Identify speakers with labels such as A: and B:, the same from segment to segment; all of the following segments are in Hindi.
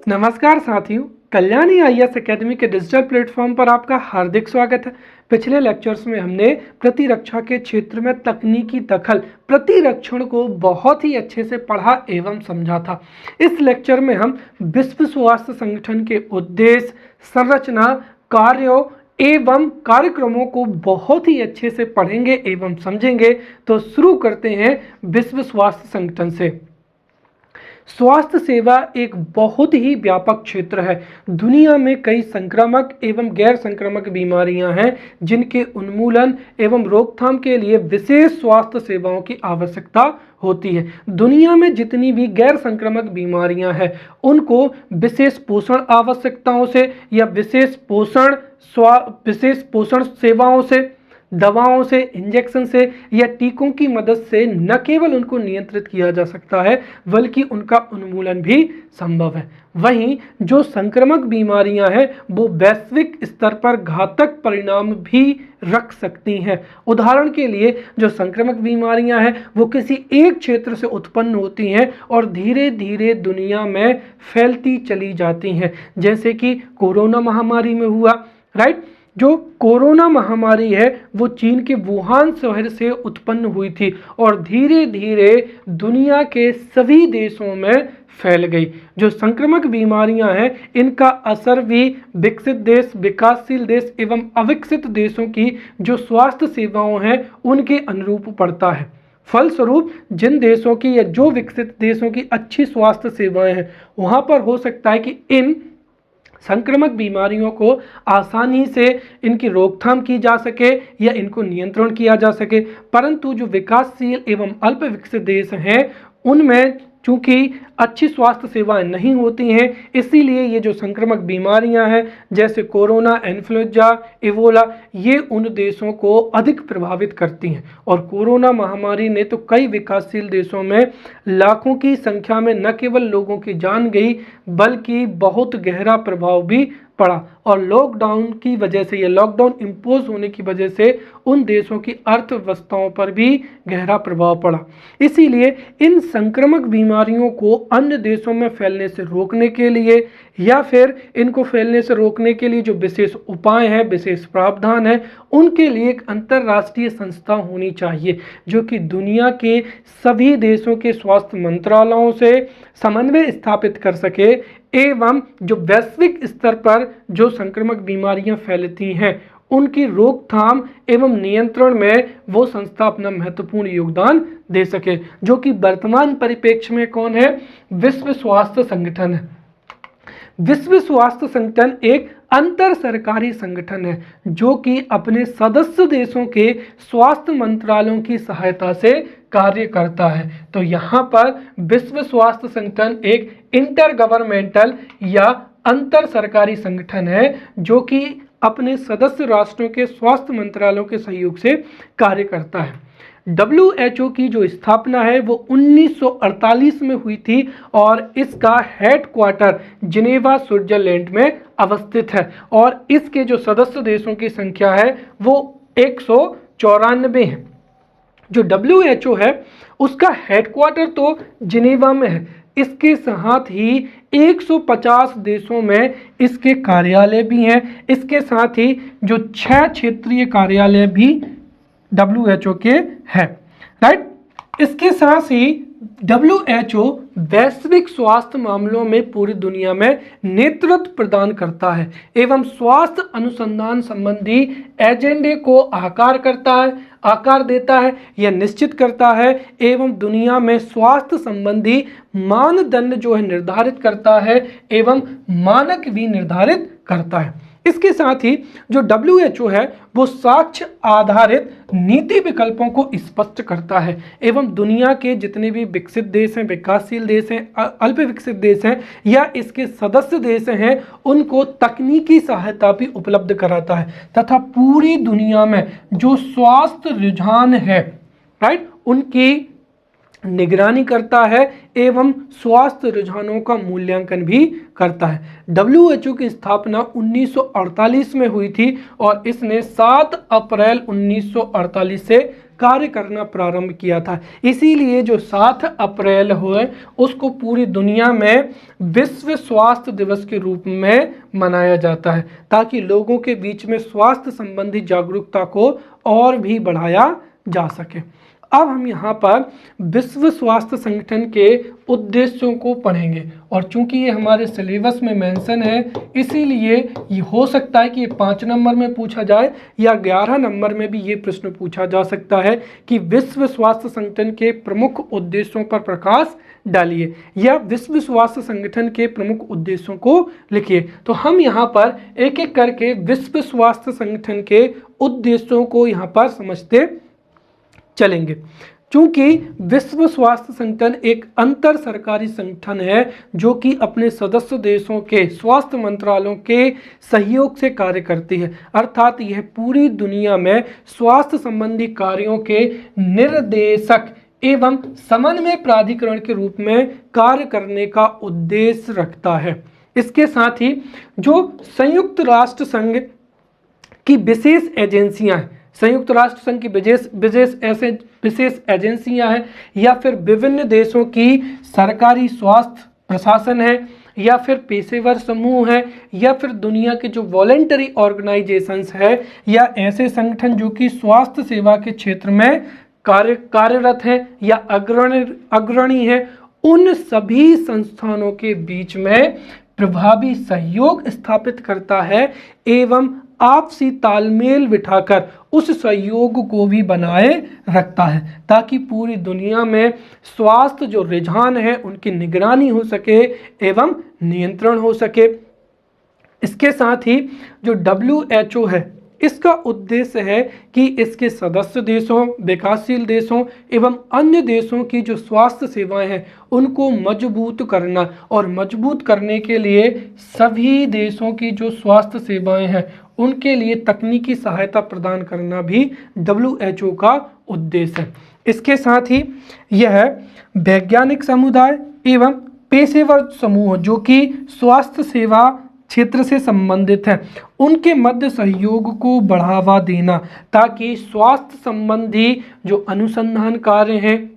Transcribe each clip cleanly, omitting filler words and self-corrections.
A: नमस्कार साथियों, कल्याणी आईएएस एकेडमी के डिजिटल प्लेटफॉर्म पर आपका हार्दिक स्वागत है। पिछले लेक्चर्स में हमने प्रतिरक्षा के क्षेत्र में तकनीकी दखल प्रतिरक्षण को बहुत ही अच्छे से पढ़ा एवं समझा था। इस लेक्चर में हम विश्व स्वास्थ्य संगठन के उद्देश्य, संरचना, कार्यों एवं कार्यक्रमों को बहुत ही अच्छे से पढ़ेंगे एवं समझेंगे। तो शुरू करते हैं विश्व स्वास्थ्य संगठन से। स्वास्थ्य सेवा एक बहुत ही व्यापक क्षेत्र है। दुनिया में कई संक्रामक एवं गैर संक्रामक बीमारियां हैं जिनके उन्मूलन एवं रोकथाम के लिए विशेष स्वास्थ्य सेवाओं की आवश्यकता होती है। दुनिया में जितनी भी गैर संक्रामक बीमारियां हैं उनको विशेष पोषण आवश्यकताओं से या विशेष पोषण सेवाओं से, दवाओं से, इंजेक्शन से या टीकों की मदद से न केवल उनको नियंत्रित किया जा सकता है बल्कि उनका उन्मूलन भी संभव है। वहीं जो संक्रामक बीमारियां हैं वो वैश्विक स्तर पर घातक परिणाम भी रख सकती हैं। उदाहरण के लिए जो संक्रामक बीमारियां हैं वो किसी एक क्षेत्र से उत्पन्न होती हैं और धीरे धीरे दुनिया में फैलती चली जाती हैं, जैसे कि कोरोना महामारी में हुआ, राइट। जो कोरोना महामारी है वो चीन के वुहान शहर से उत्पन्न हुई थी और धीरे धीरे दुनिया के सभी देशों में फैल गई। जो संक्रामक बीमारियां हैं इनका असर भी विकसित देश, विकासशील देश एवं अविकसित देशों की जो स्वास्थ्य सेवाओं हैं उनके अनुरूप पड़ता है। फलस्वरूप जिन देशों की या जो विकसित देशों की अच्छी स्वास्थ्य सेवाएं हैं वहां पर हो सकता है कि इन संक्रामक बीमारियों को आसानी से इनकी रोकथाम की जा सके या इनको नियंत्रण किया जा सके, परंतु जो विकासशील एवं अल्प विकसित देश हैं उनमें चूंकि अच्छी स्वास्थ्य सेवाएं नहीं होती हैं, इसीलिए ये जो संक्रामक बीमारियां हैं जैसे कोरोना, इन्फ्लुएंजा, इबोला, ये उन देशों को अधिक प्रभावित करती हैं। और कोरोना महामारी ने तो कई विकासशील देशों में लाखों की संख्या में न केवल लोगों की जान गई बल्कि बहुत गहरा प्रभाव भी पड़ा। और लॉकडाउन की वजह से, या लॉकडाउन इम्पोज होने की वजह से उन देशों की अर्थव्यवस्थाओं पर भी गहरा प्रभाव पड़ा। इसीलिए इन संक्रामक बीमारियों को अन्य देशों में फैलने से रोकने के लिए या फिर इनको फैलने से रोकने के लिए जो विशेष उपाय हैं, विशेष प्रावधान हैं, उनके लिए एक अंतर्राष्ट्रीय संस्था होनी चाहिए जो कि दुनिया के सभी देशों के स्वास्थ्य मंत्रालयों से समन्वय स्थापित कर सके एवं जो वैश्विक स्तर पर जो संक्रामक बीमारियां फैलती हैं उनकी रोकथाम एवं नियंत्रण में वो संस्था अपना महत्वपूर्ण योगदान दे सके, जो कि वर्तमान परिप्रेक्ष्य में कौन है? विश्व स्वास्थ्य संगठन है। विश्व स्वास्थ्य संगठन एक अंतर सरकारी संगठन है जो कि अपने सदस्य देशों के स्वास्थ्य मंत्रालयों की सहायता से कार्य करता है। तो यहाँ पर विश्व स्वास्थ्य संगठन एक इंटर गवर्नमेंटल या अंतर सरकारी संगठन है जो कि अपने सदस्य राष्ट्रों के स्वास्थ्य मंत्रालयों के सहयोग से कार्य करता है। WHO की जो स्थापना है वो 1948 में हुई थी और इसका हेडक्वार्टर जिनेवा, स्विट्जरलैंड में अवस्थित है और इसके जो सदस्य देशों की संख्या है वो 194 है। जो WHO है उसका हेडक्वार्टर तो जिनेवा में है, इसके साथ ही 150 देशों में इसके कार्यालय भी हैं। इसके साथ ही जो 6 क्षेत्रीय कार्यालय भी WHO के हैं, राइट। इसके साथ ही WHO वैश्विक स्वास्थ्य मामलों में पूरी दुनिया में नेतृत्व प्रदान करता है एवं स्वास्थ्य अनुसंधान संबंधी एजेंडे को आकार देता है या निश्चित करता है एवं दुनिया में स्वास्थ्य संबंधी मानदंड जो है निर्धारित करता है एवं मानक भी निर्धारित करता है। इसके साथ ही जो WHO है वो साक्ष्य आधारित नीति विकल्पों को स्पष्ट करता है एवं दुनिया के जितने भी विकसित देश हैं, विकासशील देश हैं, अल्प विकसित देश हैं या इसके सदस्य देश हैं उनको तकनीकी सहायता भी उपलब्ध कराता है तथा पूरी दुनिया में जो स्वास्थ्य रुझान है, राइट, उनकी निगरानी करता है एवं स्वास्थ्य रुझानों का मूल्यांकन भी करता है। WHO की स्थापना 1948 में हुई थी और इसने 7 अप्रैल 1948 से कार्य करना प्रारंभ किया था। इसीलिए जो 7 अप्रैल हुए उसको पूरी दुनिया में विश्व स्वास्थ्य दिवस के रूप में मनाया जाता है, ताकि लोगों के बीच में स्वास्थ्य संबंधी जागरूकता को और भी बढ़ाया जा सके। अब हम यहाँ पर विश्व स्वास्थ्य संगठन के उद्देश्यों को पढ़ेंगे और चूंकि ये हमारे सिलेबस में मेंशन है, इसीलिए ये हो सकता है कि ये 5 नंबर में पूछा जाए या 11 नंबर में भी ये प्रश्न पूछा जा सकता है कि विश्व स्वास्थ्य संगठन के प्रमुख उद्देश्यों पर प्रकाश डालिए या विश्व स्वास्थ्य संगठन के प्रमुख उद्देश्यों को लिखिए। तो हम यहाँ पर एक एक करके विश्व स्वास्थ्य संगठन के उद्देश्यों को यहाँ पर समझते चलेंगे। चूंकि विश्व स्वास्थ्य संगठन एक अंतर सरकारी संगठन है जो कि अपने सदस्य देशों के स्वास्थ्य मंत्रालयों के सहयोग से कार्य करती है, अर्थात यह पूरी दुनिया में स्वास्थ्य संबंधी कार्यों के निर्देशक एवं समन्वय प्राधिकरण के रूप में कार्य करने का उद्देश्य रखता है। इसके साथ ही जो संयुक्त राष्ट्र संघ की विशेष एजेंसियां हैं, संयुक्त राष्ट्र संघ की विशेष एजेंसियां हैं या फिर विभिन्न देशों की सरकारी स्वास्थ्य प्रशासन है या फिर पेशेवर समूह है या फिर दुनिया के जो वॉलेंटरी ऑर्गेनाइजेशंस है या ऐसे संगठन जो कि स्वास्थ्य सेवा के क्षेत्र में कार्यरत हैं या अग्रणी हैं, उन सभी संस्थानों के बीच में प्रभावी सहयोग स्थापित करता है एवं आपसी तालमेल बिठाकर उस सहयोग को भी बनाए रखता है, ताकि पूरी दुनिया में स्वास्थ्य जो रुझान है उनकी निगरानी हो सके एवं नियंत्रण हो सके। इसके साथ ही जो WHO है, इसका उद्देश्य है कि इसके सदस्य देशों, विकासशील देशों एवं अन्य देशों की जो स्वास्थ्य सेवाएं हैं उनको मजबूत करना, और मजबूत करने के लिए सभी देशों की जो स्वास्थ्य सेवाएं हैं उनके लिए तकनीकी सहायता प्रदान करना भी WHO का उद्देश्य है। इसके साथ ही यह वैज्ञानिक समुदाय एवं पेशेवर समूह जो कि स्वास्थ्य सेवा क्षेत्र से संबंधित है उनके मध्य सहयोग को बढ़ावा देना, ताकि स्वास्थ्य संबंधी जो अनुसंधान कार्य हैं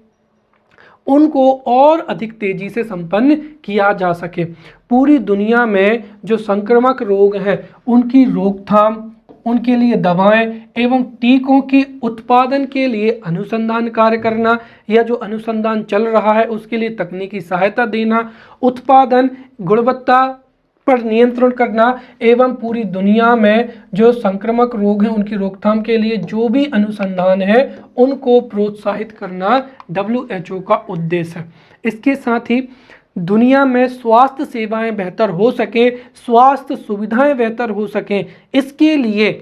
A: उनको और अधिक तेजी से संपन्न किया जा सके। पूरी दुनिया में जो संक्रामक रोग हैं उनकी रोकथाम, उनके लिए दवाएं एवं टीकों की उत्पादन के लिए अनुसंधान कार्य करना या जो अनुसंधान चल रहा है उसके लिए तकनीकी सहायता देना, उत्पादन गुणवत्ता पर नियंत्रण करना एवं पूरी दुनिया में जो संक्रामक रोग हैं उनकी रोकथाम के लिए जो भी अनुसंधान है उनको प्रोत्साहित करना WHO का उद्देश्य है। इसके साथ ही दुनिया में स्वास्थ्य सेवाएं बेहतर हो सके, स्वास्थ्य सुविधाएं बेहतर हो सकें, इसके लिए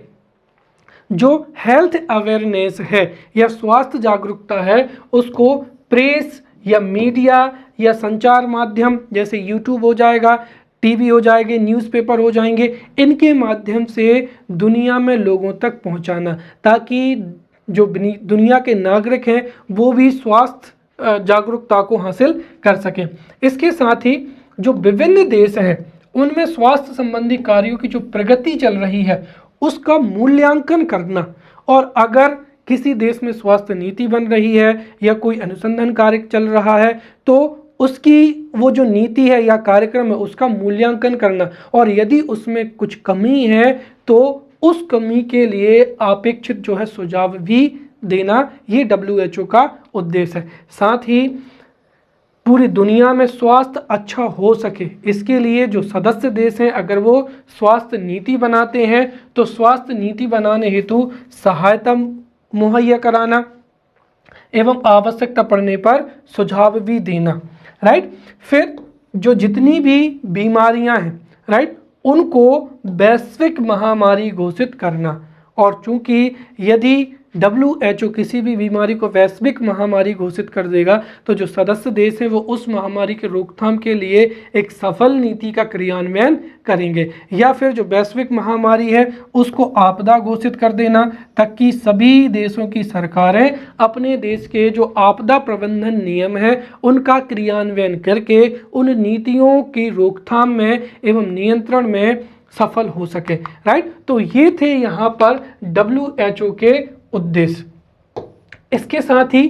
A: जो हेल्थ अवेयरनेस है या स्वास्थ्य जागरूकता है उसको प्रेस या मीडिया या संचार माध्यम जैसे यूट्यूब हो जाएगा, टीवी हो जाएंगे, न्यूज़पेपर हो जाएंगे, इनके माध्यम से दुनिया में लोगों तक पहुंचाना, ताकि जो दुनिया के नागरिक हैं वो भी स्वास्थ्य जागरूकता को हासिल कर सकें। इसके साथ ही जो विभिन्न देश हैं उनमें स्वास्थ्य संबंधी कार्यों की जो प्रगति चल रही है उसका मूल्यांकन करना, और अगर किसी देश में स्वास्थ्य नीति बन रही है या कोई अनुसंधान कार्य चल रहा है तो उसकी वो जो नीति है या कार्यक्रम है उसका मूल्यांकन करना, और यदि उसमें कुछ कमी है तो उस कमी के लिए अपेक्षित जो है सुझाव भी देना, ये WHO का उद्देश्य है। साथ ही पूरी दुनिया में स्वास्थ्य अच्छा हो सके इसके लिए जो सदस्य देश हैं अगर वो स्वास्थ्य नीति बनाते हैं तो स्वास्थ्य नीति बनाने हेतु सहायता मुहैया कराना एवं आवश्यकता पड़ने पर सुझाव भी देना, राइट। फिर जो जितनी भी बीमारियां हैं, राइट, उनको वैश्विक महामारी घोषित करना, और चूंकि यदि WHO किसी भी बीमारी को वैश्विक महामारी घोषित कर देगा तो जो सदस्य देश हैं वो उस महामारी के रोकथाम के लिए एक सफल नीति का क्रियान्वयन करेंगे, या फिर जो वैश्विक महामारी है उसको आपदा घोषित कर देना ताकि सभी देशों की सरकारें अपने देश के जो आपदा प्रबंधन नियम है उनका क्रियान्वयन करके उन नीतियों की रोकथाम में एवं नियंत्रण में सफल हो सके। राइट, तो ये थे यहाँ पर WHO के उद्देश्य। इसके साथ ही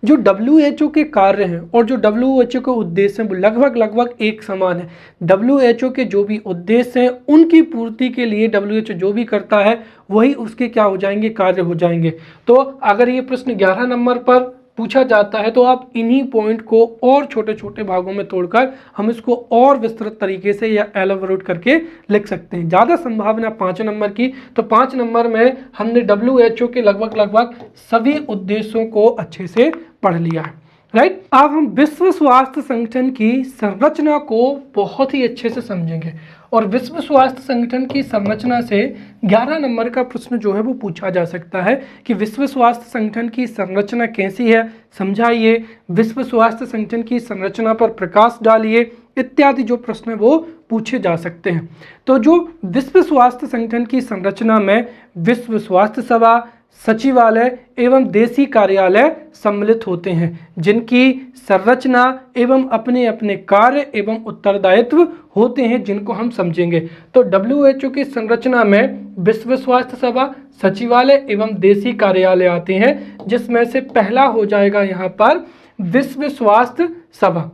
A: जो WHO के कार्य हैं और जो WHO के उद्देश्य हैं वो लगभग एक समान है। WHO के जो भी उद्देश्य हैं उनकी पूर्ति के लिए WHO जो भी करता है वही उसके क्या हो जाएंगे, कार्य हो जाएंगे। तो अगर ये प्रश्न 11 नंबर पर पूछा जाता है तो आप इन्हीं पॉइंट को और छोटे छोटे भागों में तोड़कर हम इसको और विस्तृत तरीके से या एलाबोरेट करके लिख सकते हैं। ज़्यादा संभावना 5 नंबर की, तो 5 नंबर में हमने WHO के लगभग सभी उद्देश्यों को अच्छे से पढ़ लिया है। राइट, अब हम विश्व स्वास्थ्य संगठन की संरचना को बहुत ही अच्छे से समझेंगे और विश्व स्वास्थ्य संगठन की संरचना से 11 नंबर का प्रश्न जो है वो पूछा जा सकता है कि विश्व स्वास्थ्य संगठन की संरचना कैसी है, समझाइए, विश्व स्वास्थ्य संगठन की संरचना पर प्रकाश डालिए, इत्यादि जो प्रश्न है वो पूछे जा सकते हैं। तो जो विश्व स्वास्थ्य संगठन की संरचना में विश्व स्वास्थ्य सभा, सचिवालय एवं देशी कार्यालय सम्मिलित होते हैं जिनकी संरचना एवं अपने अपने कार्य एवं उत्तरदायित्व होते हैं जिनको हम समझेंगे। तो WHO की संरचना में विश्व स्वास्थ्य सभा, सचिवालय एवं देशी कार्यालय आते हैं, जिसमें से पहला हो जाएगा यहाँ पर विश्व स्वास्थ्य सभा।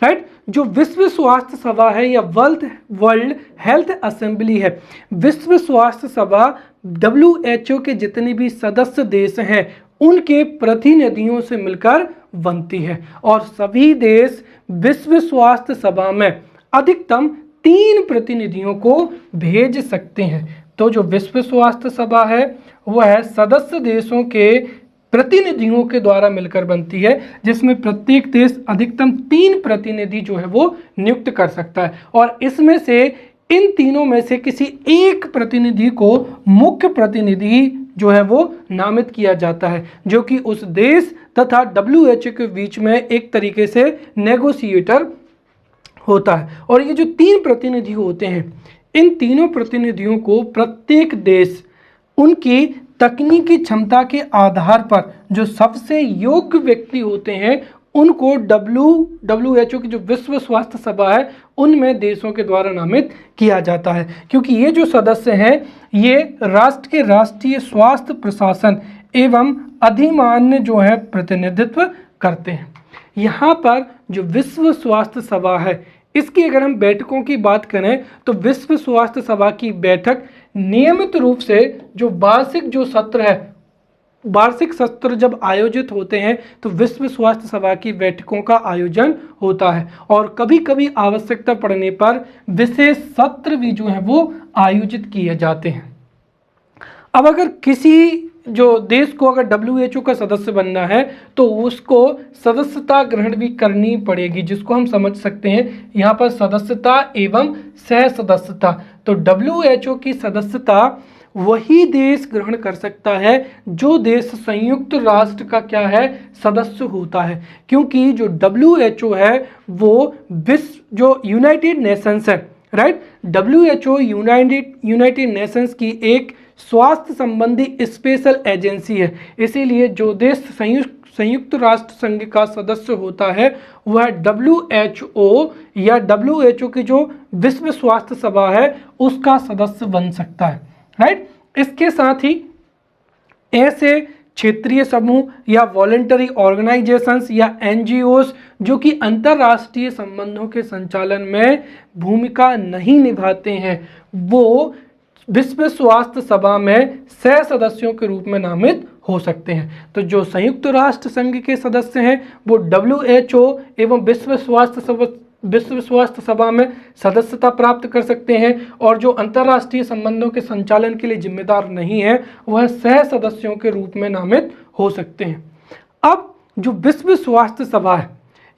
A: राइट, जो विश्व स्वास्थ्य सभा है या वर्ल्ड हेल्थ असेंबली है, विश्व स्वास्थ्य सभा WHO के जितने भी सदस्य देश हैं उनके प्रतिनिधियों से मिलकर बनती है और सभी देश विश्व स्वास्थ्य सभा में अधिकतम 3 प्रतिनिधियों को भेज सकते हैं। तो जो विश्व स्वास्थ्य सभा है वह सदस्य देशों के प्रतिनिधियों के द्वारा मिलकर बनती है, जिसमें प्रत्येक देश अधिकतम 3 प्रतिनिधि जो है वो नियुक्त कर सकता है और इसमें से इन तीनों में से किसी एक प्रतिनिधि को मुख्य प्रतिनिधि जो है वो नामित किया जाता है, जो कि उस देश तथा WHO के बीच में एक तरीके से नेगोशिएटर होता है। और ये जो 3 प्रतिनिधि होते हैं, इन तीनों प्रतिनिधियों को प्रत्येक देश उनकी तकनीकी क्षमता के आधार पर जो सबसे योग्य व्यक्ति होते हैं उनको WHO की जो विश्व स्वास्थ्य सभा है उनमें देशों के द्वारा नामित किया जाता है, क्योंकि ये जो सदस्य हैं ये राष्ट्र के राष्ट्रीय स्वास्थ्य प्रशासन एवं अधिमान्य जो है प्रतिनिधित्व करते हैं। यहाँ पर जो विश्व स्वास्थ्य सभा है इसकी अगर हम बैठकों की बात करें तो विश्व स्वास्थ्य सभा की बैठक नियमित रूप से जो वार्षिक सत्र जब आयोजित होते हैं तो विश्व स्वास्थ्य सभा की बैठकों का आयोजन होता है और कभी कभी आवश्यकता पड़ने पर विशेष सत्र भी जो है वो आयोजित किए जाते हैं। अब अगर किसी जो देश को अगर WHO का सदस्य बनना है तो उसको सदस्यता ग्रहण भी करनी पड़ेगी, जिसको हम समझ सकते हैं यहाँ पर सदस्यता एवं सह सदस्यता। तो WHO की सदस्यता वही देश ग्रहण कर सकता है जो देश संयुक्त राष्ट्र का क्या है, सदस्य होता है, क्योंकि जो WHO है वो विश्व जो यूनाइटेड नेशंस है, राइट, WHO यूनाइटेड नेशंस की एक स्वास्थ्य संबंधी स्पेशल एजेंसी है। इसीलिए जो देश संयुक्त राष्ट्र संघ का सदस्य होता है वह WHO या WHO की जो विश्व स्वास्थ्य सभा है उसका सदस्य बन सकता है। राइट, इसके साथ ही ऐसे क्षेत्रीय समूह या वॉलेंटरी ऑर्गेनाइजेशंस या NGOs जो कि अंतर्राष्ट्रीय संबंधों के संचालन में भूमिका नहीं निभाते हैं वो विश्व स्वास्थ्य सभा में सह सदस्यों के रूप में नामित हो सकते हैं। तो जो संयुक्त राष्ट्र संघ के सदस्य हैं वो WHO एवं विश्व स्वास्थ्य सभा में सदस्यता प्राप्त कर सकते हैं और जो अंतर्राष्ट्रीय संबंधों के संचालन के लिए जिम्मेदार नहीं है वह सह सदस्यों के रूप में नामित हो सकते हैं। अब जो विश्व स्वास्थ्य सभा है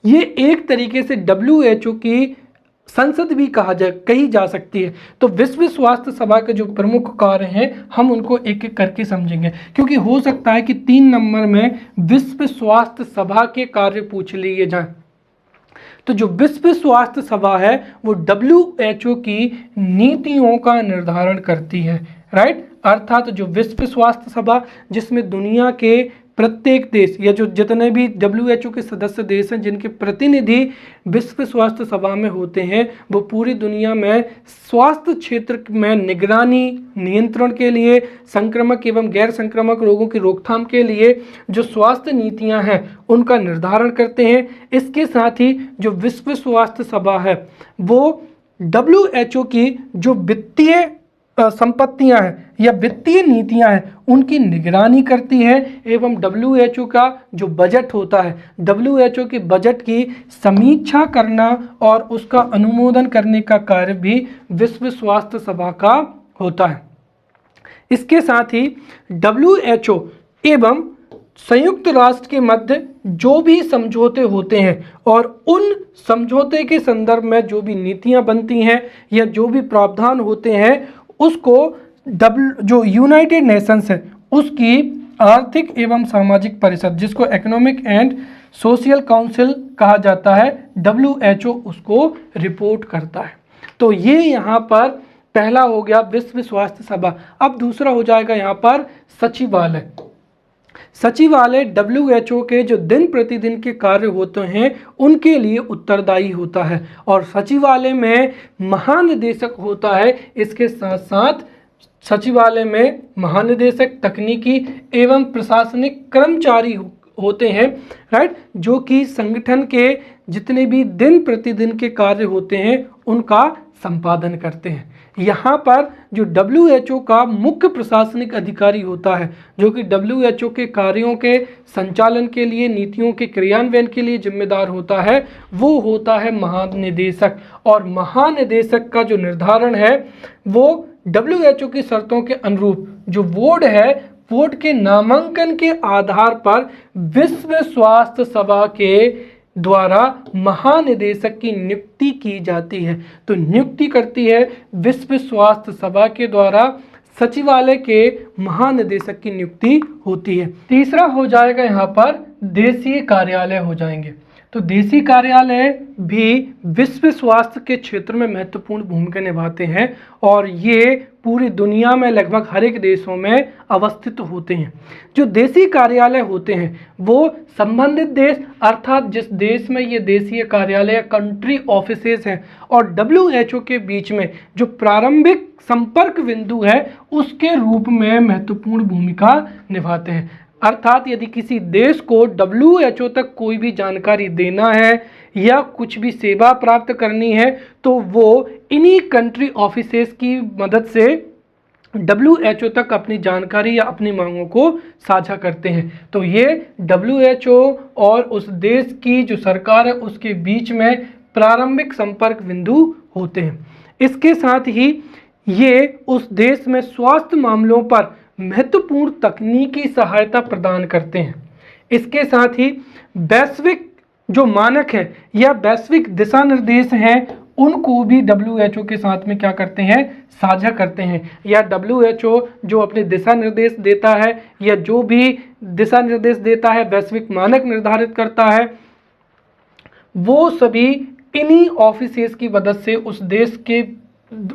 A: ये एक तरीके से WHO की संसद भी कही जा सकती है। तो विश्व स्वास्थ्य सभा के जो प्रमुख कार्य हैं हम उनको एक एक करके समझेंगे, क्योंकि हो सकता है कि 3 नंबर में विश्व स्वास्थ्य सभा के कार्य पूछ लिए जाएं। तो जो विश्व स्वास्थ्य सभा है वो WHO की नीतियों का निर्धारण करती है, राइट। अर्थात जो विश्व स्वास्थ्य सभा, जिसमें दुनिया के प्रत्येक देश या जो जितने भी WHO के सदस्य देश हैं जिनके प्रतिनिधि विश्व स्वास्थ्य सभा में होते हैं, वो पूरी दुनिया में स्वास्थ्य क्षेत्र में निगरानी, नियंत्रण के लिए, संक्रामक एवं गैर संक्रामक रोगों की रोकथाम के लिए जो स्वास्थ्य नीतियां हैं उनका निर्धारण करते हैं। इसके साथ ही जो विश्व स्वास्थ्य सभा है वो WHO की जो वित्तीय संपत्तियां हैं या वित्तीय नीतियां हैं उनकी निगरानी करती है, एवं WHO का जो बजट होता है, WHO के बजट की समीक्षा करना और उसका अनुमोदन करने का कार्य भी विश्व स्वास्थ्य सभा का होता है। इसके साथ ही WHO एवं संयुक्त राष्ट्र के मध्य जो भी समझौते होते हैं और उन समझौते के संदर्भ में जो भी नीतियां बनती हैं या जो भी प्रावधान होते हैं उसको जो यूनाइटेड नेशंस है उसकी आर्थिक एवं सामाजिक परिषद, जिसको इकोनॉमिक एंड सोशल काउंसिल कहा जाता है, WHO उसको रिपोर्ट करता है। तो ये यहाँ पर पहला हो गया विश्व स्वास्थ्य सभा। अब दूसरा हो जाएगा यहाँ पर सचिवालय। सचिवालय WHO के जो दिन प्रतिदिन के कार्य होते हैं उनके लिए उत्तरदायी होता है, और सचिवालय में महानिदेशक होता है। इसके साथ साथ सचिवालय में महानिदेशक, तकनीकी एवं प्रशासनिक कर्मचारी होते हैं, राइट, जो कि संगठन के जितने भी दिन प्रतिदिन के कार्य होते हैं उनका संपादन करते हैं। यहाँ पर जो WHO का मुख्य प्रशासनिक अधिकारी होता है, जो कि WHO के कार्यों के संचालन के लिए, नीतियों के क्रियान्वयन के लिए जिम्मेदार होता है, वो होता है महानिदेशक। और महानिदेशक का जो निर्धारण है वो WHO की शर्तों के अनुरूप जो बोर्ड है, बोर्ड के नामांकन के आधार पर विश्व स्वास्थ्य सभा के द्वारा महानिदेशक की नियुक्ति की जाती है। तो नियुक्ति करती है विश्व स्वास्थ्य सभा के द्वारा, सचिवालय के महानिदेशक की नियुक्ति होती है। तीसरा हो जाएगा यहाँ पर देशीय कार्यालय हो जाएंगे। तो देशी कार्यालय भी विश्व स्वास्थ्य के क्षेत्र में महत्वपूर्ण भूमिका निभाते हैं और ये पूरी दुनिया में लगभग हर एक देशों में अवस्थित होते हैं। जो देशी कार्यालय होते हैं वो संबंधित देश, अर्थात जिस देश में ये देशीय कार्यालय या कंट्री ऑफिसेज हैं, और WHO के बीच में जो प्रारंभिक संपर्क बिंदु है उसके रूप में महत्वपूर्ण भूमिका निभाते हैं। अर्थात यदि किसी देश को WHO तक कोई भी जानकारी देना है या कुछ भी सेवा प्राप्त करनी है तो वो इन्हीं कंट्री ऑफिसेस की मदद से WHO तक अपनी जानकारी या अपनी मांगों को साझा करते हैं। तो ये WHO और उस देश की जो सरकार है उसके बीच में प्रारंभिक संपर्क बिंदु होते हैं। इसके साथ ही ये उस देश में स्वास्थ्य मामलों पर महत्वपूर्ण तकनीकी सहायता प्रदान करते हैं। इसके साथ ही वैश्विक जो मानक है या वैश्विक दिशा निर्देश हैं उनको भी WHO के साथ में क्या करते हैं, साझा करते हैं। या WHO जो अपने दिशा निर्देश देता है या जो भी दिशा निर्देश देता है, वैश्विक मानक निर्धारित करता है, वो सभी इन्हीं ऑफिसेस की मदद से उस देश के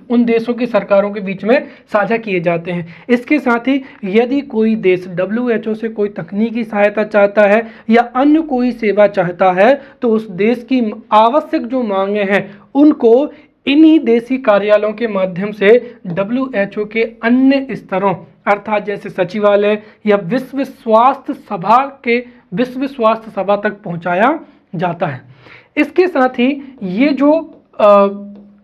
A: उन देशों की सरकारों के बीच में साझा किए जाते हैं। इसके साथ ही यदि कोई देश WHO से कोई तकनीकी सहायता चाहता है या अन्य कोई सेवा चाहता है तो उस देश की आवश्यक जो मांगे हैं उनको इन्हीं देशी कार्यालयों के माध्यम से WHO के अन्य स्तरों अर्थात जैसे सचिवालय या विश्व स्वास्थ्य सभा तक पहुंचाया जाता है। इसके साथ ही ये जो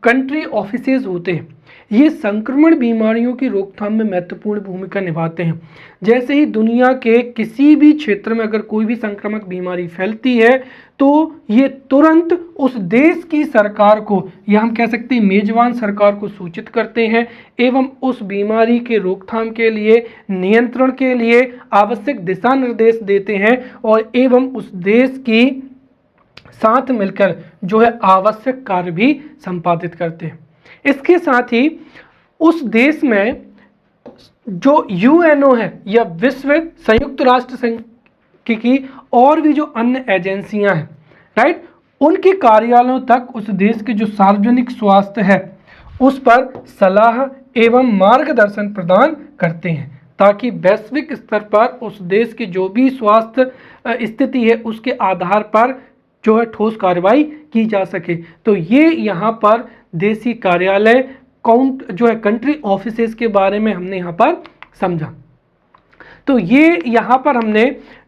A: कंट्री ऑफिसेज होते हैं ये संक्रमण बीमारियों की रोकथाम में महत्वपूर्ण भूमिका निभाते हैं। जैसे ही दुनिया के किसी भी क्षेत्र में अगर कोई भी संक्रामक बीमारी फैलती है तो ये तुरंत उस देश की सरकार को या हम कह सकते हैं मेजबान सरकार को सूचित करते हैं एवं उस बीमारी के रोकथाम के लिए, नियंत्रण के लिए आवश्यक दिशा निर्देश देते हैं और एवं उस देश की साथ मिलकर जो है आवश्यक कार्य भी संपादित करते हैं। इसके साथ ही उस देश में जो यूएनओ है या विश्व संयुक्त राष्ट्र संघ की और भी जो अन्य एजेंसियां हैं, राइट, उनके कार्यालयों तक उस देश के जो सार्वजनिक स्वास्थ्य है उस पर सलाह एवं मार्गदर्शन प्रदान करते हैं, ताकि वैश्विक स्तर पर उस देश की जो भी स्वास्थ्य स्थिति है उसके आधार पर जो है ठोस कार्रवाई की जा सके। तो ये यहाँ पर देशी कार्यालय काउंट जो है कंट्री ऑफिसेस के बारे में हमने यहाँ पर समझा। तो ये यहाँ पर हमने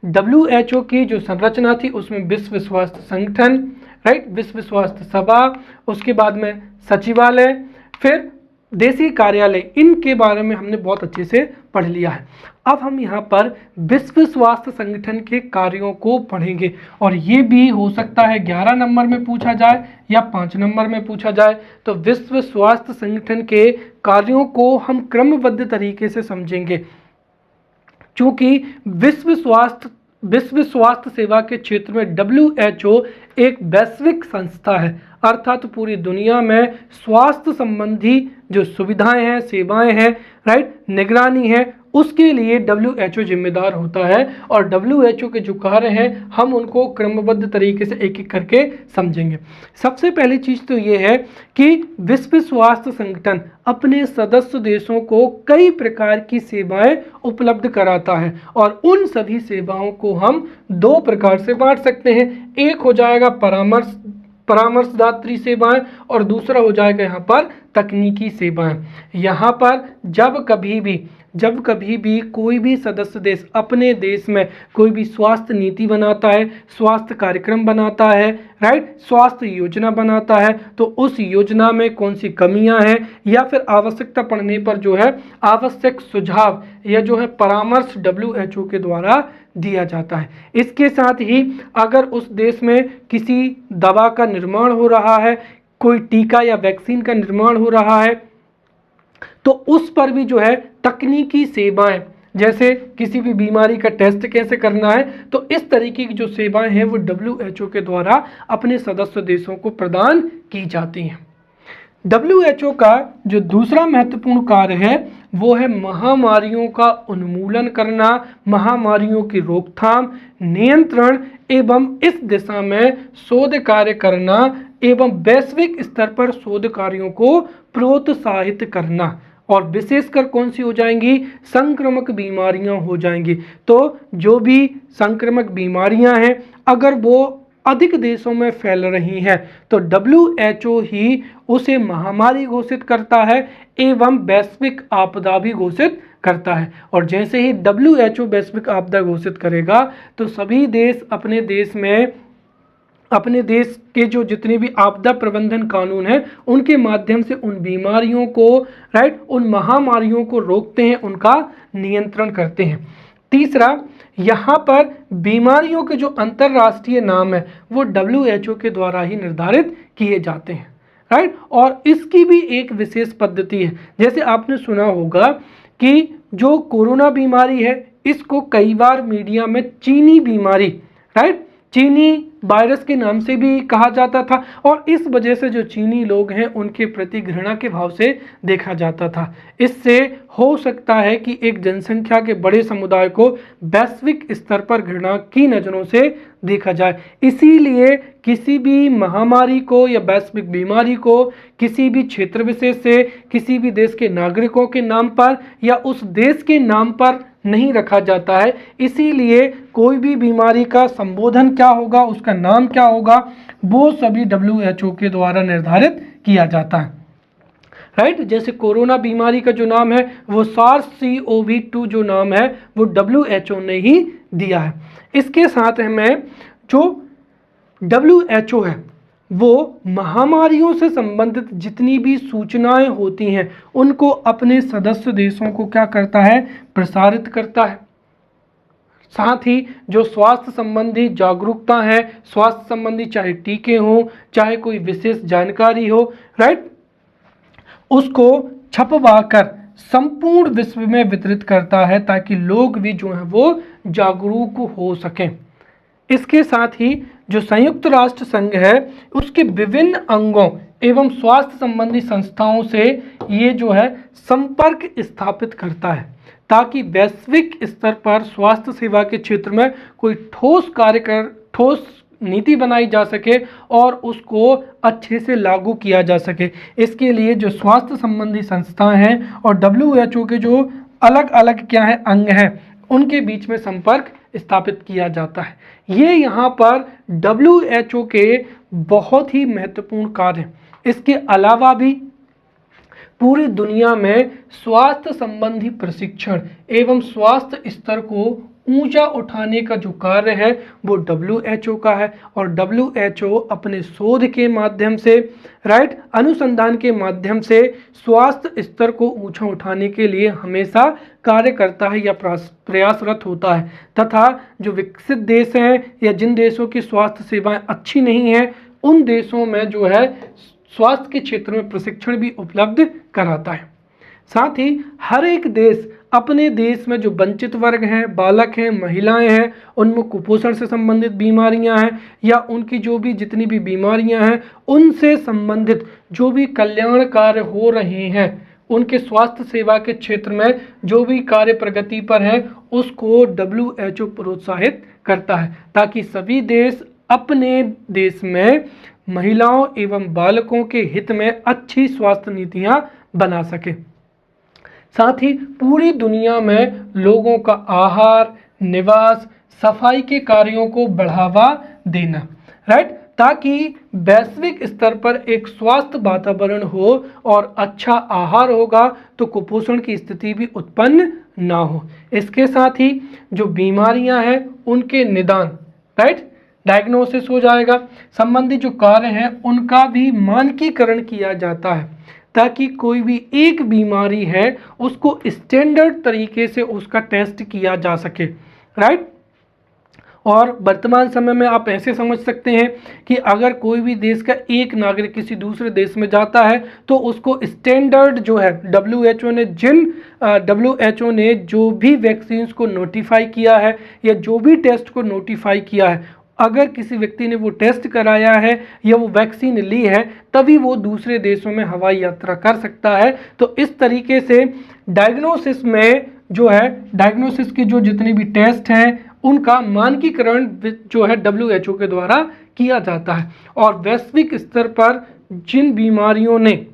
A: WHO की जो संरचना थी उसमें विश्व स्वास्थ्य संगठन, राइट, विश्व स्वास्थ्य सभा, उसके बाद में सचिवालय, फिर देशी कार्यालय, इनके बारे में हमने बहुत अच्छे से पढ़ लिया है। अब हम यहाँ पर विश्व स्वास्थ्य संगठन के कार्यों को पढ़ेंगे और ये भी हो सकता है 11 नंबर में पूछा जाए या 5 नंबर में पूछा जाए। तो विश्व स्वास्थ्य संगठन के कार्यों को हम क्रमबद्ध तरीके से समझेंगे, चूंकि विश्व स्वास्थ्य सेवा के क्षेत्र में WHO एक वैश्विक संस्था है, अर्थात पूरी दुनिया में स्वास्थ्य संबंधी जो सुविधाएं हैं, सेवाएं हैं, राइट, निगरानी है, उसके लिए WHO जिम्मेदार होता है। और WHO के जो कार्य हैं हम उनको क्रमबद्ध तरीके से एक एक करके समझेंगे। सबसे पहली चीज़ तो ये है कि विश्व स्वास्थ्य संगठन अपने सदस्य देशों को कई प्रकार की सेवाएं उपलब्ध कराता है और उन सभी सेवाओं को हम 2 प्रकार से बांट सकते हैं। एक हो जाएगा परामर्शदात्री सेवाएं और दूसरा हो जाएगा यहाँ पर तकनीकी सेवाएं। यहाँ पर जब कभी भी कोई भी सदस्य देश अपने देश में कोई भी स्वास्थ्य नीति बनाता है, स्वास्थ्य कार्यक्रम बनाता है, राइट, स्वास्थ्य योजना बनाता है, तो उस योजना में कौन सी कमियां हैं या फिर आवश्यकता पड़ने पर जो है आवश्यक सुझाव या जो है परामर्श WHO के द्वारा दिया जाता है। इसके साथ ही अगर उस देश में किसी दवा का निर्माण हो रहा है, कोई टीका या वैक्सीन का निर्माण हो रहा है, तो उस पर भी जो है तकनीकी सेवाएं, जैसे किसी भी बीमारी का टेस्ट कैसे करना है, तो इस तरीके की जो सेवाएं हैं वो WHO के द्वारा अपने सदस्य देशों को प्रदान की जाती हैं। WHO का जो दूसरा महत्वपूर्ण कार्य है वो है महामारियों का उन्मूलन करना, महामारियों की रोकथाम, नियंत्रण एवं इस दिशा में शोध कार्य करना एवं वैश्विक स्तर पर शोध कार्यों को प्रोत्साहित करना। और विशेषकर कौन सी हो जाएंगी? संक्रामक बीमारियां हो जाएंगी। तो जो भी संक्रामक बीमारियां हैं अगर वो अधिक देशों में फैल रही हैं तो WHO ही उसे महामारी घोषित करता है एवं वैश्विक आपदा भी घोषित करता है। और जैसे ही WHO वैश्विक आपदा घोषित करेगा तो सभी देश अपने देश के जो जितने भी आपदा प्रबंधन कानून हैं उनके माध्यम से उन बीमारियों को, राइट, उन महामारियों को रोकते हैं, उनका नियंत्रण करते हैं। तीसरा, यहाँ पर बीमारियों के जो अंतर्राष्ट्रीय नाम है वो WHO के द्वारा ही निर्धारित किए जाते हैं, राइट। और इसकी भी एक विशेष पद्धति है। जैसे आपने सुना होगा कि जो कोरोना बीमारी है इसको कई बार मीडिया में चीनी बीमारी, राइट, चीनी वायरस के नाम से भी कहा जाता था और इस वजह से जो चीनी लोग हैं उनके प्रति घृणा के भाव से देखा जाता था। इससे हो सकता है कि एक जनसंख्या के बड़े समुदाय को वैश्विक स्तर पर घृणा की नज़रों से देखा जाए। इसीलिए किसी भी महामारी को या वैश्विक बीमारी को किसी भी क्षेत्र विशेष से किसी भी देश के नागरिकों के नाम पर या उस देश के नाम पर नहीं रखा जाता है। इसीलिए कोई भी बीमारी का संबोधन क्या होगा, उसका नाम क्या होगा, वो सभी WHO के द्वारा निर्धारित किया जाता है, राइट। जैसे कोरोना बीमारी का जो नाम है वो SARS-CoV-2 जो नाम है वो WHO ने ही दिया है। इसके साथ में जो WHO है वो महामारियों से संबंधित जितनी भी सूचनाएं होती हैं उनको अपने सदस्य देशों को क्या करता है, प्रसारित करता है। साथ ही जो स्वास्थ्य संबंधी जागरूकता है, स्वास्थ्य संबंधी चाहे टीके हों चाहे कोई विशेष जानकारी हो, राइट, उसको छपवाकर संपूर्ण विश्व में वितरित करता है ताकि लोग भी जो हैं वो जागरूक हो सकें। इसके साथ ही जो संयुक्त राष्ट्र संघ है उसके विभिन्न अंगों एवं स्वास्थ्य संबंधी संस्थाओं से ये जो है संपर्क स्थापित करता है, ताकि वैश्विक स्तर पर स्वास्थ्य सेवा के क्षेत्र में कोई ठोस नीति बनाई जा सके और उसको अच्छे से लागू किया जा सके। इसके लिए जो स्वास्थ्य संबंधी संस्थाएं हैं और WHO के जो अलग अलग क्या है अंग हैं उनके बीच में संपर्क स्थापित किया जाता है। ये यहाँ पर WHO के बहुत ही महत्वपूर्ण कार्य हैं। इसके अलावा भी पूरी दुनिया में स्वास्थ्य संबंधी प्रशिक्षण एवं स्वास्थ्य स्तर को ऊंचा उठाने का जो कार्य है वो WHO का है, और WHO अपने शोध के माध्यम से अनुसंधान के माध्यम से स्वास्थ्य स्तर को ऊंचा उठाने के लिए हमेशा कार्य करता है या प्रयासरत होता है, तथा जो विकसित देश हैं या जिन देशों की स्वास्थ्य सेवाएं अच्छी नहीं हैं उन देशों में जो है स्वास्थ्य के क्षेत्र में प्रशिक्षण भी उपलब्ध कराता है। साथ ही हर एक देश अपने देश में जो वंचित वर्ग हैं, बालक हैं, महिलाएं हैं, उनमें कुपोषण से संबंधित बीमारियां हैं या उनकी जो भी जितनी भी बीमारियां हैं उनसे संबंधित जो भी कल्याण कार्य हो रहे हैं, उनके स्वास्थ्य सेवा के क्षेत्र में जो भी कार्य प्रगति पर है उसको WHO प्रोत्साहित करता है, ताकि सभी देश अपने देश में महिलाओं एवं बालकों के हित में अच्छी स्वास्थ्य नीतियां बना सके। साथ ही पूरी दुनिया में लोगों का आहार, निवास, सफाई के कार्यों को बढ़ावा देना, ताकि वैश्विक स्तर पर एक स्वास्थ्य वातावरण हो और अच्छा आहार होगा तो कुपोषण की स्थिति भी उत्पन्न ना हो। इसके साथ ही जो बीमारियां हैं उनके निदान डायग्नोसिस हो जाएगा, संबंधित जो कार्य हैं उनका भी मानकीकरण किया जाता है, ताकि कोई भी एक बीमारी है उसको स्टैंडर्ड तरीके से उसका टेस्ट किया जा सके। और वर्तमान समय में आप ऐसे समझ सकते हैं कि अगर कोई भी देश का एक नागरिक किसी दूसरे देश में जाता है तो उसको स्टैंडर्ड जो है WHO ने जो भी वैक्सीन्स को नोटिफाई किया है या जो भी टेस्ट को नोटिफाई किया है, अगर किसी व्यक्ति ने वो टेस्ट कराया है या वो वैक्सीन ली है तभी वो दूसरे देशों में हवाई यात्रा कर सकता है। तो इस तरीके से डायग्नोसिस में जो है डायग्नोसिस के जो जितने भी टेस्ट हैं उनका मानकीकरण जो है WHO के द्वारा किया जाता है, और वैश्विक स्तर पर जिन बीमारियों ने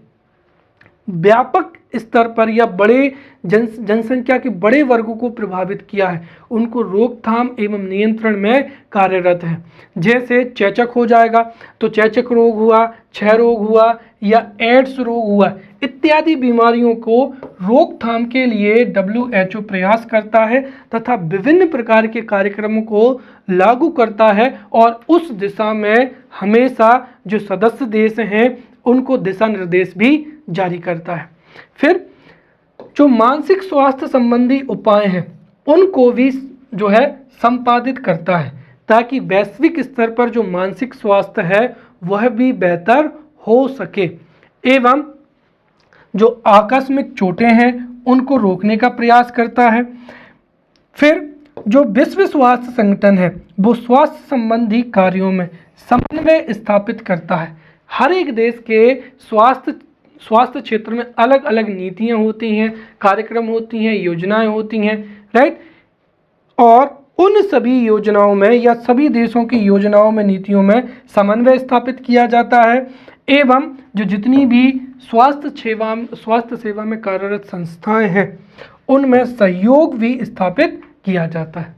A: व्यापक स्तर पर या बड़े जनसंख्या के बड़े वर्गों को प्रभावित किया है उनको रोकथाम एवं नियंत्रण में कार्यरत है। जैसे चेचक हो जाएगा तो चेचक रोग हुआ, क्षय रोग हुआ या एड्स रोग हुआ, इत्यादि बीमारियों को रोकथाम के लिए WHO प्रयास करता है तथा विभिन्न प्रकार के कार्यक्रमों को लागू करता है, और उस दिशा में हमेशा जो सदस्य देश हैं उनको दिशा निर्देश भी जारी करता है। फिर जो मानसिक स्वास्थ्य संबंधी उपाय हैं उनको भी जो है संपादित करता है, ताकि वैश्विक स्तर पर जो मानसिक स्वास्थ्य है वह भी बेहतर हो सके, एवं जो आकस्मिक चोटें हैं उनको रोकने का प्रयास करता है। फिर जो विश्व स्वास्थ्य संगठन है वो स्वास्थ्य संबंधी कार्यों में समन्वय स्थापित करता है। हर एक देश के स्वास्थ्य क्षेत्र में अलग अलग नीतियां होती हैं, कार्यक्रम होती हैं, योजनाएं होती हैं, और उन सभी योजनाओं में या सभी देशों की योजनाओं में, नीतियों में समन्वय स्थापित किया जाता है, एवं जो जितनी भी स्वास्थ्य सेवा में कार्यरत संस्थाएं हैं उनमें सहयोग भी स्थापित किया जाता है।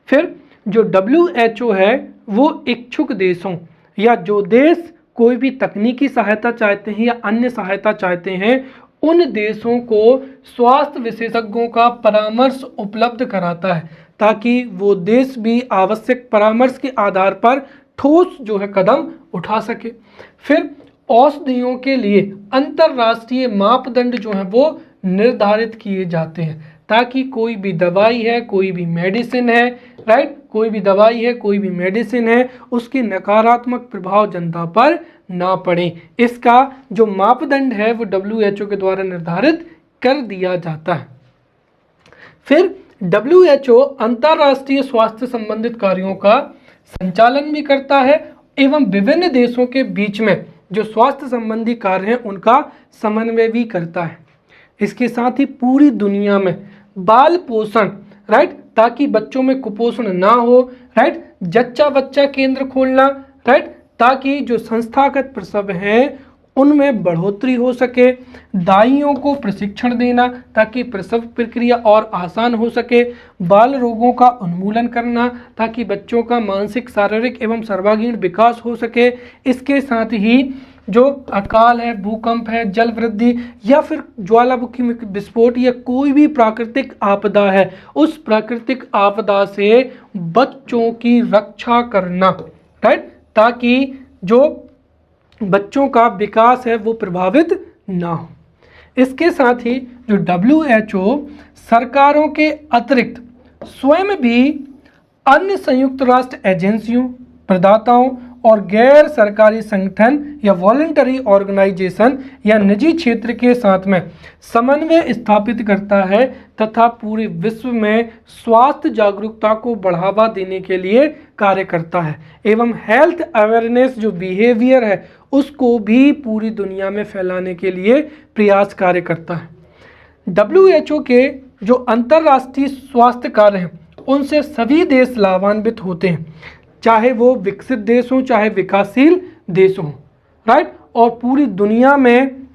A: फिर जो WHO है वो इच्छुक देशों या जो देश कोई भी तकनीकी सहायता चाहते हैं या अन्य सहायता चाहते हैं उन देशों को स्वास्थ्य विशेषज्ञों का परामर्श उपलब्ध कराता है, ताकि वो देश भी आवश्यक परामर्श के आधार पर ठोस जो है कदम उठा सके। फिर औषधियों के लिए अंतर्राष्ट्रीय मापदंड जो है वो निर्धारित किए जाते हैं, ताकि कोई भी दवाई है, कोई भी मेडिसिन है, कोई भी दवाई है, कोई भी मेडिसिन है, उसकी नकारात्मक प्रभाव जनता पर ना पड़े। इसका जो मापदंड है वो WHO के द्वारा निर्धारित कर दिया जाता है। फिर WHO अंतर्राष्ट्रीय स्वास्थ्य संबंधित कार्यों का संचालन भी करता है एवं विभिन्न देशों के बीच में जो स्वास्थ्य संबंधी कार्य हैं उनका समन्वय भी करता है। इसके साथ ही पूरी दुनिया में बाल पोषण, राइट, ताकि बच्चों में कुपोषण ना हो, राइट, जच्चा बच्चा केंद्र खोलना, राइट, ताकि जो संस्थागत प्रसव हैं उनमें बढ़ोतरी हो सके, दाइयों को प्रशिक्षण देना ताकि प्रसव प्रक्रिया और आसान हो सके, बाल रोगों का उन्मूलन करना ताकि बच्चों का मानसिक, शारीरिक एवं सर्वांगीण विकास हो सके। इसके साथ ही जो अकाल है, भूकंप है, जल वृद्धि या फिर ज्वालामुखी विस्फोट या कोई भी प्राकृतिक आपदा है, उस प्राकृतिक आपदा से बच्चों की रक्षा करना, राइट, ताकि जो बच्चों का विकास है वो प्रभावित ना हो। इसके साथ ही जो WHO सरकारों के अतिरिक्त स्वयं भी अन्य संयुक्त राष्ट्र एजेंसियों, प्रदाताओं और गैर सरकारी संगठन या वॉलंटरी ऑर्गेनाइजेशन या निजी क्षेत्र के साथ में समन्वय स्थापित करता है तथा पूरे विश्व में स्वास्थ्य जागरूकता को बढ़ावा देने के लिए कार्य करता है एवं हेल्थ अवेयरनेस जो बिहेवियर है उसको भी पूरी दुनिया में फैलाने के लिए प्रयास कार्य करता है। WHO के जो अंतर्राष्ट्रीय स्वास्थ्य कार्य हैं उनसे सभी देश लाभान्वित होते हैं, चाहे वो विकसित देश हो चाहे विकासशील देश हो, राइट। और पूरी दुनिया में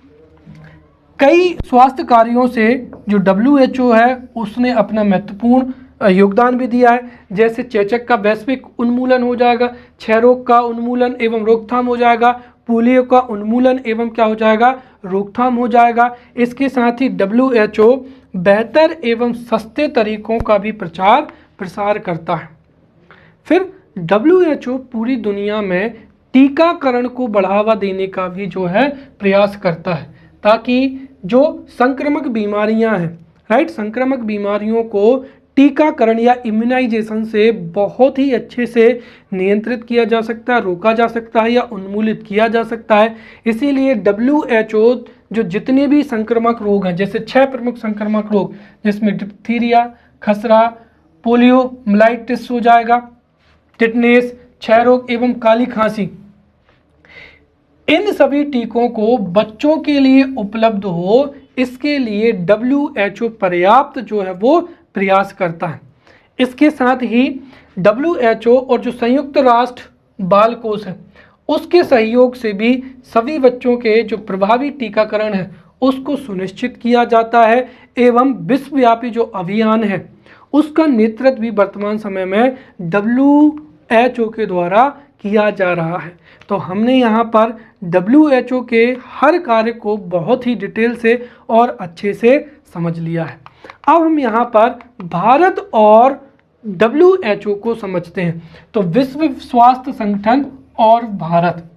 A: कई स्वास्थ्य कार्यों से जो WHO है उसने अपना महत्वपूर्ण योगदान भी दिया है। जैसे चेचक का वैश्विक उन्मूलन हो जाएगा, क्षय रोग का उन्मूलन एवं रोकथाम हो जाएगा, पोलियो का उन्मूलन एवं क्या हो जाएगा, रोकथाम हो जाएगा। इसके साथ ही WHO बेहतर एवं सस्ते तरीकों का भी प्रचार प्रसार करता है। फिर WHO पूरी दुनिया में टीकाकरण को बढ़ावा देने का भी जो है प्रयास करता है ताकि जो संक्रामक बीमारियां हैं, राइट, संक्रामक बीमारियों को टीकाकरण या इम्यूनाइजेशन से बहुत ही अच्छे से नियंत्रित किया जा सकता है, रोका जा सकता है या उन्मूलित किया जा सकता है। इसीलिए WHO जो जितने भी संक्रामक रोग हैं, जैसे 6 प्रमुख संक्रामक रोग जिसमें डिप्थीरिया, खसरा, पोलियो माइलिटिस हो जाएगा, टिटनेस, क्षय रोग एवं काली खांसी, इन सभी टीकों को बच्चों के लिए उपलब्ध हो इसके लिए WHO पर्याप्त जो है वो प्रयास करता है। इसके साथ ही WHO और जो संयुक्त राष्ट्र बाल कोष है उसके सहयोग से भी सभी बच्चों के जो प्रभावी टीकाकरण है उसको सुनिश्चित किया जाता है एवं विश्वव्यापी जो अभियान है उसका नेतृत्व भी वर्तमान समय में WHO के द्वारा किया जा रहा है। तो हमने यहाँ पर WHO के हर कार्य को बहुत ही डिटेल से और अच्छे से समझ लिया है। अब हम यहाँ पर भारत और WHO को समझते हैं। तो विश्व स्वास्थ्य संगठन और भारत,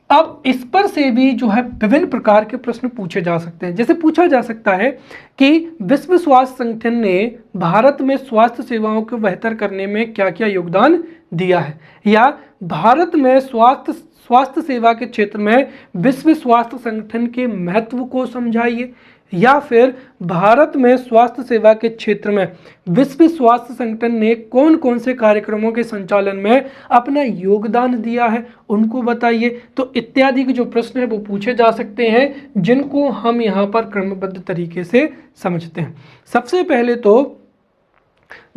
A: अब इस पर से भी जो है विभिन्न प्रकार के प्रश्न पूछे जा सकते हैं। जैसे पूछा जा सकता है कि विश्व स्वास्थ्य संगठन ने भारत में स्वास्थ्य सेवाओं को बेहतर करने में क्या क्या योगदान दिया है, या भारत में स्वास्थ्य सेवा के क्षेत्र में विश्व स्वास्थ्य संगठन के महत्व को समझाइए, या फिर भारत में स्वास्थ्य सेवा के क्षेत्र में विश्व स्वास्थ्य संगठन ने कौन कौन से कार्यक्रमों के संचालन में अपना योगदान दिया है उनको बताइए। तो इत्यादि के जो प्रश्न है वो पूछे जा सकते हैं जिनको हम यहाँ पर क्रमबद्ध तरीके से समझते हैं। सबसे पहले तो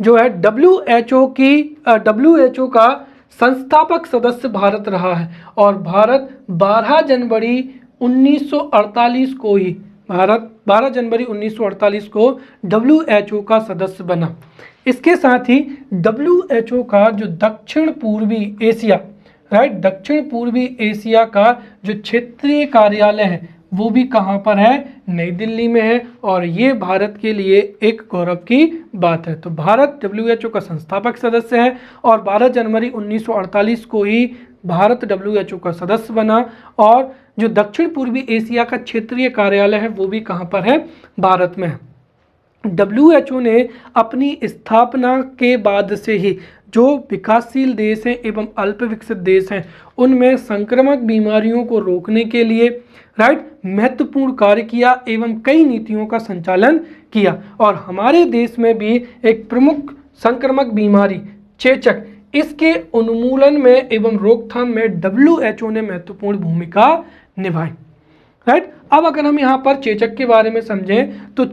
A: जो है WHO का संस्थापक सदस्य भारत रहा है और भारत 12 जनवरी 1948 को ही WHO का सदस्य बना। इसके साथ ही WHO का जो दक्षिण पूर्वी एशिया, राइट, दक्षिण पूर्वी एशिया का जो क्षेत्रीय कार्यालय है वो भी कहाँ पर है, नई दिल्ली में है। और ये भारत के लिए एक गौरव की बात है। तो भारत WHO का संस्थापक सदस्य है और 12 जनवरी 1948 को ही भारत WHO का सदस्य बना। और जो दक्षिण पूर्वी एशिया का क्षेत्रीय कार्यालय है वो भी कहाँ पर है, भारत में है। WHO ने अपनी स्थापना के बाद से ही जो विकासशील देश हैं एवं अल्प विकसित देश हैं उनमें संक्रामक बीमारियों को रोकने के लिए, राइट, महत्वपूर्ण कार्य किया एवं कई नीतियों का संचालन किया। और हमारे देश में भी एक प्रमुख संक्रामक बीमारी चेचक, इसके उन्मूलन में एवं रोकथाम में WHO ने महत्वपूर्ण भूमिका निभाई। राइट, अब अगर हम यहाँ पर चेचक के बारे में समझें तो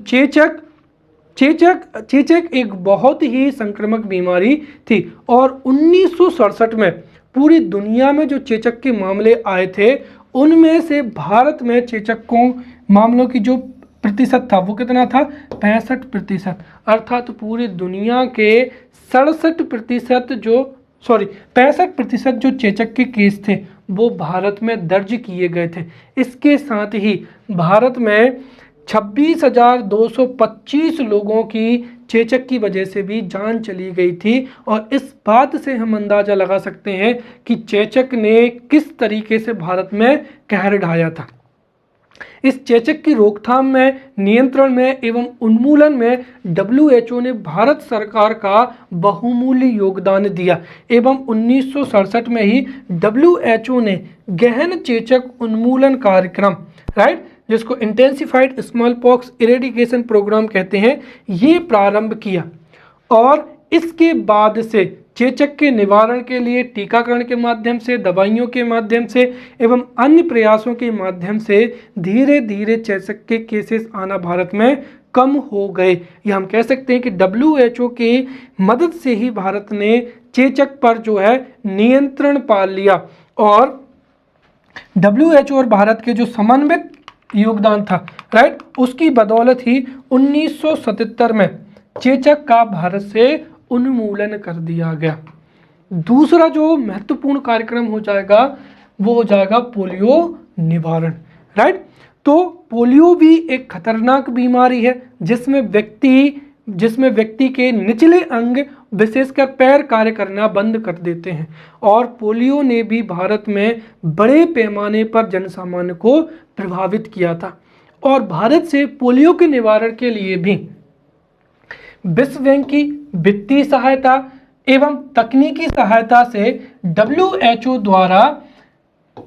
A: चेचक एक बहुत ही संक्रामक बीमारी थी और 1967 में पूरी दुनिया में जो चेचक के मामले आए थे उनमें से भारत में चेचक को मामलों की जो प्रतिशत था वो कितना था, 65%। अर्थात पूरी दुनिया के 65% जो चेचक के केस थे वो भारत में दर्ज किए गए थे। इसके साथ ही भारत में 26,225 लोगों की चेचक की वजह से भी जान चली गई थी और इस बात से हम अंदाजा लगा सकते हैं कि चेचक ने किस तरीके से भारत में कहर ढाया था। इस चेचक की रोकथाम में, नियंत्रण में एवं उन्मूलन में WHO ने भारत सरकार का बहुमूल्य योगदान दिया एवं 1967 में ही WHO ने गहन चेचक उन्मूलन कार्यक्रम, राइट, जिसको intensified smallpox eradication programme कहते हैं, ये प्रारंभ किया और इसके बाद से चेचक के निवारण के लिए टीकाकरण के माध्यम से, दवाइयों के माध्यम से एवं अन्य प्रयासों के माध्यम से धीरे धीरे चेचक के केसेस आना भारत में कम हो गए। या हम कह सकते हैं कि WHO के मदद से ही भारत ने चेचक पर जो है नियंत्रण पा लिया और WHO और भारत के जो समन्वित योगदान था, राइट, उसकी बदौलत ही 1977 में चेचक का भारत से उन्मूलन कर दिया गया। दूसरा जो महत्वपूर्ण कार्यक्रम हो जाएगा वो हो जाएगा पोलियो निवारण, राइट। तो पोलियो भी एक खतरनाक बीमारी है जिसमें व्यक्ति के निचले अंग विशेषकर पैर कार्य करना बंद कर देते हैं और पोलियो ने भी भारत में बड़े पैमाने पर जनसामान्य को प्रभावित किया था और भारत से पोलियो के निवारण के लिए भी विश्व बैंक की वित्तीय सहायता एवं तकनीकी सहायता से WHO द्वारा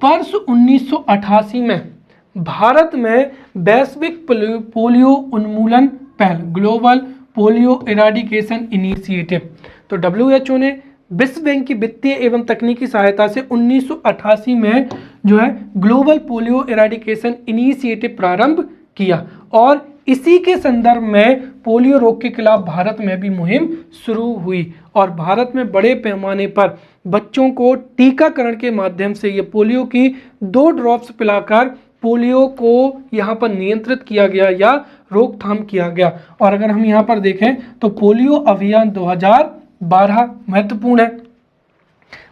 A: वर्ष 1988 में भारत में वैश्विक पोलियो उन्मूलन पहल, ग्लोबल पोलियो इराडिकेशन इनिशिएटिव, तो WHO ने विश्व बैंक की वित्तीय एवं तकनीकी सहायता से 1988 में जो है ग्लोबल पोलियो इराडिकेशन इनिशिएटिव प्रारंभ किया और इसी के संदर्भ में पोलियो रोग के खिलाफ भारत में भी मुहिम शुरू हुई और भारत में बड़े पैमाने पर बच्चों को टीकाकरण के माध्यम से ये पोलियो की 2 ड्रॉप्स पिलाकर पोलियो को यहाँ पर नियंत्रित किया गया या रोकथाम किया गया। और अगर हम यहाँ पर देखें तो पोलियो अभियान 2012 महत्वपूर्ण है।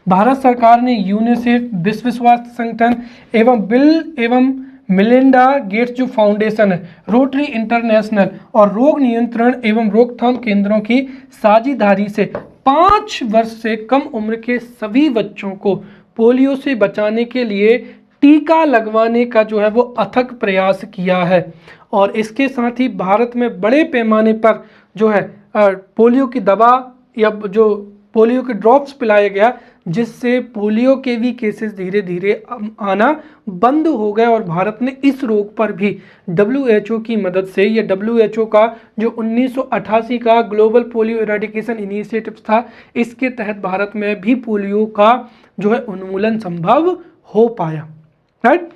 A: भारत सरकार ने यूनिसेफ, विश्व स्वास्थ्य संगठन एवं बिल एवं मिलिंडा गेट्स जो फाउंडेशन है, रोटरी इंटरनेशनल और रोग नियंत्रण एवं रोकथाम केंद्रों की साझेदारी से 5 वर्ष से कम उम्र के सभी बच्चों को पोलियो से बचाने के लिए टीका लगवाने का जो है वो अथक प्रयास किया है और इसके साथ ही भारत में बड़े पैमाने पर जो है पोलियो की दवा या जो पोलियो के ड्रॉप्स पिलाया गया जिससे पोलियो के भी केसेस धीरे धीरे आना बंद हो गए और भारत ने इस रोग पर भी WHO की मदद से, या WHO का जो 1988 का ग्लोबल पोलियो इराडिकेशन इनिशिएटिव था, इसके तहत भारत में भी पोलियो का जो है उन्मूलन संभव हो पाया, राइट।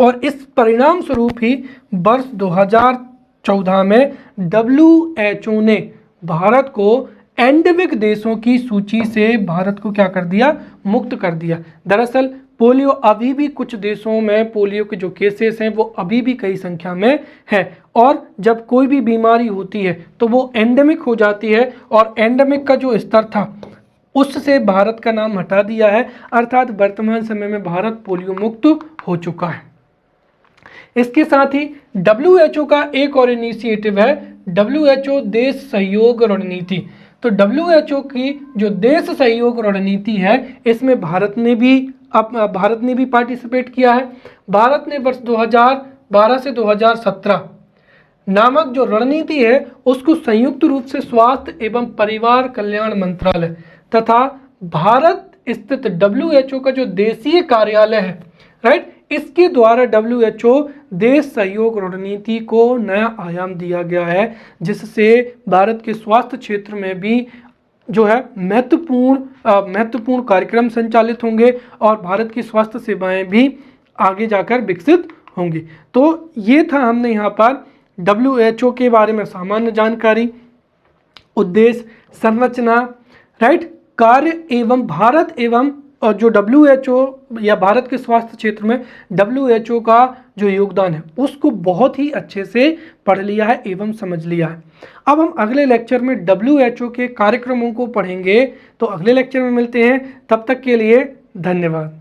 A: और इस परिणाम स्वरूप ही वर्ष 2014 में WHO ने भारत को एंडेमिक देशों की सूची से भारत को क्या कर दिया, मुक्त कर दिया। दरअसल पोलियो अभी भी कुछ देशों में पोलियो के जो केसेस हैं वो अभी भी कई संख्या में है और जब कोई भी बीमारी होती है तो वो एंडेमिक हो जाती है और एंडेमिक का जो स्तर था उससे भारत का नाम हटा दिया है, अर्थात वर्तमान समय में भारत पोलियो मुक्त हो चुका है। इसके साथ ही WHO का एक और इनिशिएटिव है WHO देश सहयोग रणनीति। तो WHO की जो देश सहयोग रणनीति है इसमें भारत ने भी पार्टिसिपेट किया है। भारत ने वर्ष 2012 से 2017 नामक जो रणनीति है उसको संयुक्त रूप से स्वास्थ्य एवं परिवार कल्याण मंत्रालय तथा भारत स्थित WHO का जो देशीय कार्यालय है, राइट, इसके द्वारा WHO देश सहयोग रणनीति को नया आयाम दिया गया है जिससे भारत के स्वास्थ्य क्षेत्र में भी जो है महत्वपूर्ण कार्यक्रम संचालित होंगे और भारत की स्वास्थ्य सेवाएं भी आगे जाकर विकसित होंगी। तो ये था हमने यहाँ पर WHO के बारे में सामान्य जानकारी, उद्देश्य, संरचना, राइट, कार्य एवं भारत एवं और जो WHO या भारत के स्वास्थ्य क्षेत्र में WHO का जो योगदान है उसको बहुत ही अच्छे से पढ़ लिया है एवं समझ लिया है। अब हम अगले लेक्चर में WHO के कार्यक्रमों को पढ़ेंगे। तो अगले लेक्चर में मिलते हैं, तब तक के लिए धन्यवाद।